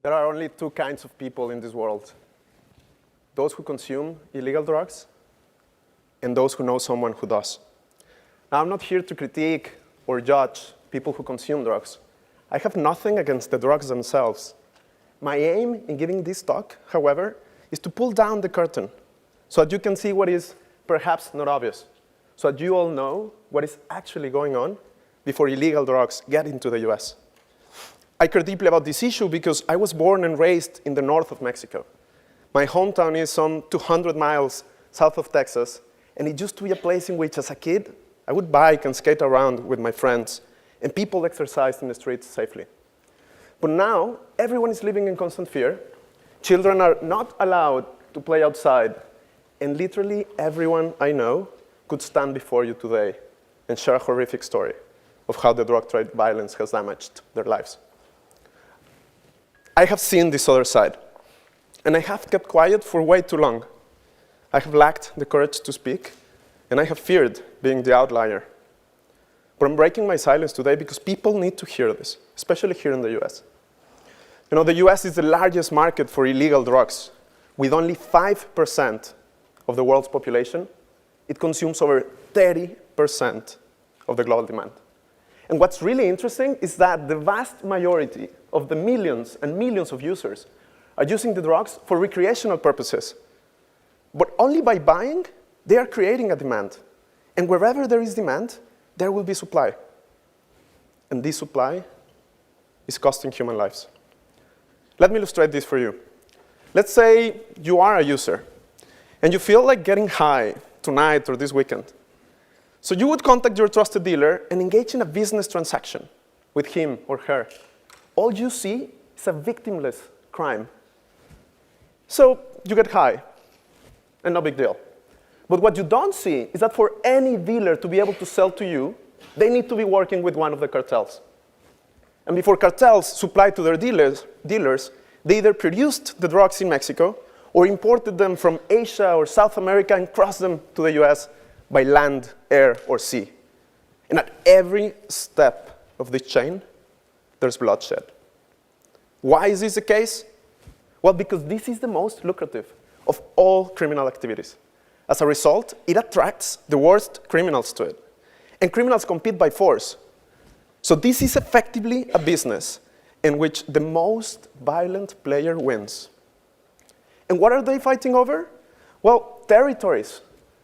There are only two kinds of people in this world: those who consume illegal drugs and those who know someone who does. Now, I'm not here to critique or judge people who consume drugs. I have nothing against the drugs themselves. My aim in giving this talk, however, is to pull down the curtain so that you can see what is perhaps not obvious, so that you all know what is actually going on before illegal drugs get into the US. I care deeply about this issue because I was born and raised in the north of Mexico. My hometown is some 200 miles south of Texas, and it used to be a place in which, as a kid, I would bike and skate around with my friends, and people exercised in the streets safely. But now, everyone is living in constant fear. Children are not allowed to play outside, and literally everyone I know could stand before you today and share a horrific story of how the drug trade violence has damaged their lives. I have seen this other side, and I have kept quiet for way too long. I have lacked the courage to speak, and I have feared being the outlier. But I'm breaking my silence today because people need to hear this, especially here in the US. You know, the US is the largest market for illegal drugs. With only 5% of the world's population, it consumes over 30% of the global demand. And what's really interesting is that the vast majority of the millions and millions of users are using the drugs for recreational purposes. But only by buying, they are creating a demand. And wherever there is demand, there will be supply. And this supply is costing human lives. Let me illustrate this for you. Let's say you are a user, and you feel like getting high tonight or this weekend. So you would contact your trusted dealer and engage in a business transaction with him or her. All you see is a victimless crime. So you get high, and no big deal. But what you don't see is that for any dealer to be able to sell to you, they need to be working with one of the cartels. And before cartels supply to their dealers, they either produced the drugs in Mexico or imported them from Asia or South America and crossed them to the US by land, air, or sea. And at every step of this chain, there's bloodshed. Why is this the case? Well, because this is the most lucrative of all criminal activities. As a result, it attracts the worst criminals to it. And criminals compete by force. So this is effectively a business in which the most violent player wins. And what are they fighting over? Well, territories,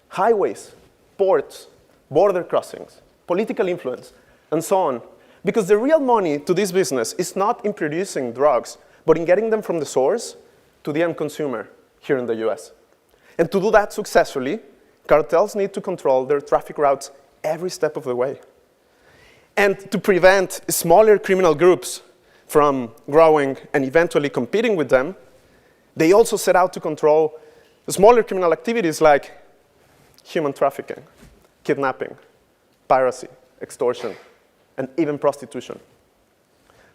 highways, ports, border crossings, political influence, and so on. Because the real money to this business is not in producing drugs, but in getting them from the source to the end consumer here in the US. And to do that successfully, cartels need to control their traffic routes every step of the way. And to prevent smaller criminal groups from growing and eventually competing with them, they also set out to control smaller criminal activities like human trafficking, kidnapping, piracy, extortion, and even prostitution.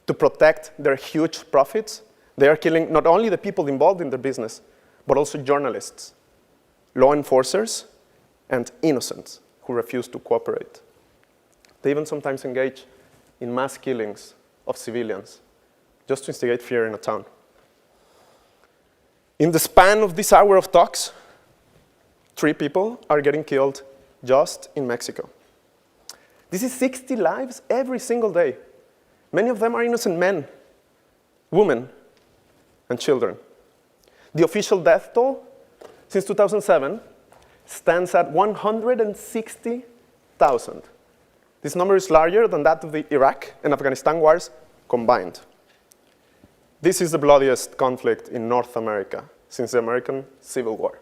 To protect their huge profits, they are killing not only the people involved in their business, but also journalists, law enforcers, and innocents who refuse to cooperate. They even sometimes engage in mass killings of civilians just to instigate fear in a town. In the span of this hour of talks, 3 people are getting killed just in Mexico. This is 60 lives every single day. Many of them are innocent men, women, and children. The official death toll since 2007 stands at 160,000. This number is larger than that of the Iraq and Afghanistan wars combined. This is the bloodiest conflict in North America since the American Civil War.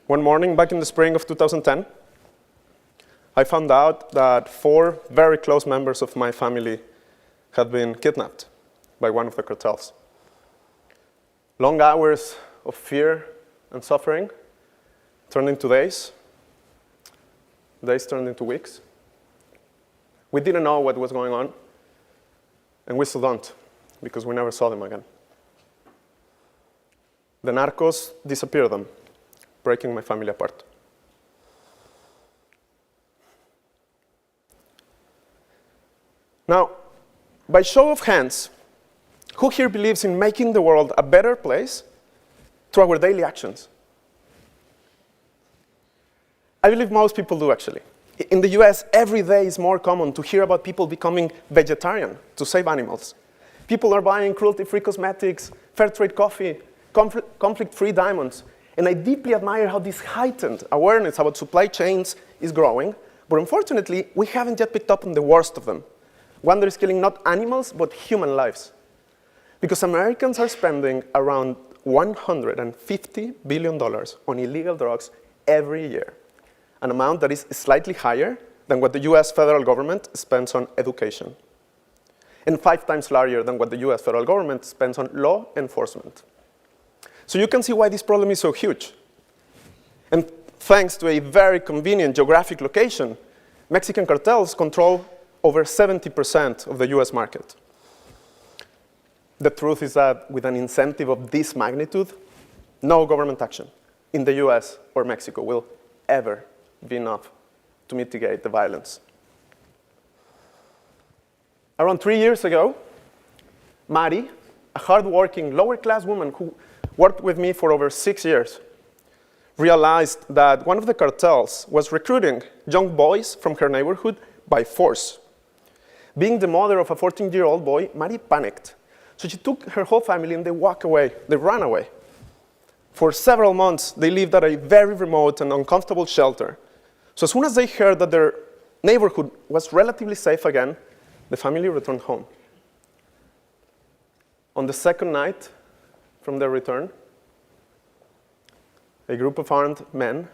One morning back in the spring of 2010, I found out that 4 very close members of my family had been kidnapped by one of the cartels. Long hours of fear and suffering turned into days. Days turned into weeks. We didn't know what was going on, and we still don't, because we never saw them again. The narcos disappeared them, breaking my family apart. Now, by show of hands, who here believes in making the world a better place through our daily actions? I believe most people do, actually. In the US, every day is more common to hear about people becoming vegetarian to save animals. People are buying cruelty-free cosmetics, fair trade coffee, conflict-free diamonds. And I deeply admire how this heightened awareness about supply chains is growing. But unfortunately, we haven't yet picked up on the worst of them. One that is killing not animals, but human lives. Because Americans are spending around $150 billion on illegal drugs every year, an amount that is slightly higher than what the US federal government spends on education, and 5 times larger than what the US federal government spends on law enforcement. So you can see why this problem is so huge. And thanks to a very convenient geographic location, Mexican cartels control over 70% of the US market. The truth is that with an incentive of this magnitude, no government action in the US or Mexico will ever be enough to mitigate the violence. Around 3 years ago, Mari, a hardworking, lower-class woman who worked with me for over 6 years, realized that one of the cartels was recruiting young boys from her neighborhood by force. Being the mother of a 14-year-old boy, Mari panicked. So she took her whole family and they walked away. They ran away. For several months, they lived at a very remote and uncomfortable shelter. So as soon as they heard that their neighborhood was relatively safe again, the family returned home. On the second night from their return, a group of armed men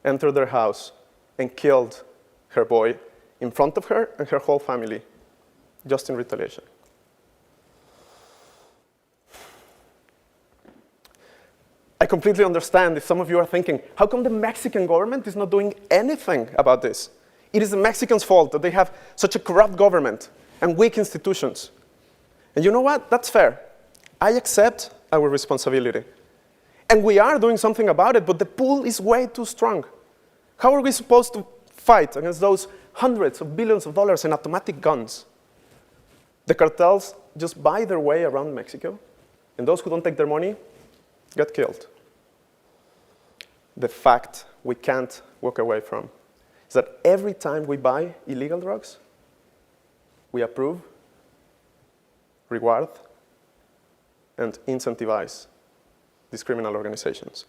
entered their house and killed her boy in front of her and her whole family, just in retaliation. I completely understand if some of you are thinking, how come the Mexican government is not doing anything about this? It is the Mexicans' fault that they have such a corrupt government and weak institutions. And you know what? That's fair. I accept our responsibility. And we are doing something about it, but the pull is way too strong. How are we supposed to fight against those hundreds of billions of dollars in automatic guns? The cartels just buy their way around Mexico, and those who don't take their money get killed. The fact we can't walk away from is that every time we buy illegal drugs, we approve, reward, and incentivize these criminal organizations.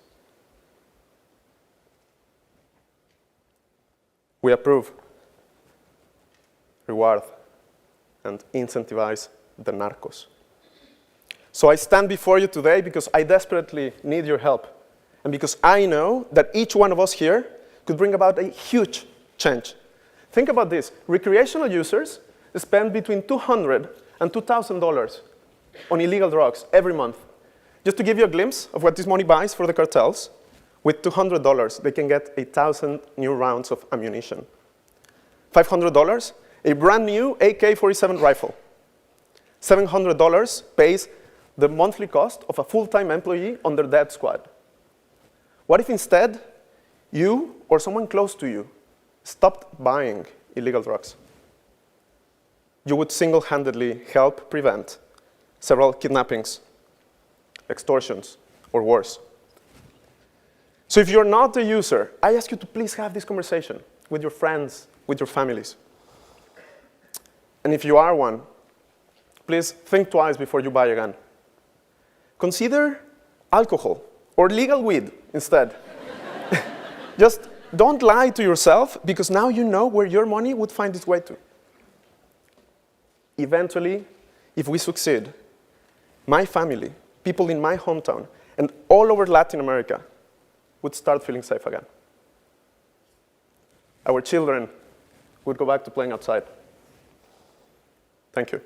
We approve, reward, and incentivize the narcos. So I stand before you today because I desperately need your help, and because I know that each one of us here could bring about a huge change. Think about this. Recreational users spend between $200 and $2,000 on illegal drugs every month. Just to give you a glimpse of what this money buys for the cartels, with $200, they can get 1,000 new rounds of ammunition. $500, a brand new AK-47 rifle. $700 pays the monthly cost of a full-time employee on their death squad. What if instead, you or someone close to you stopped buying illegal drugs? You would single-handedly help prevent several kidnappings, extortions, or worse. So if you're not a user, I ask you to please have this conversation with your friends, with your families. And if you are one, please think twice before you buy again. Consider alcohol or legal weed instead. Just don't lie to yourself, because now you know where your money would find its way to. Eventually, if we succeed, my family, people in my hometown, and all over Latin America would start feeling safe again. Our children would go back to playing outside. Thank you.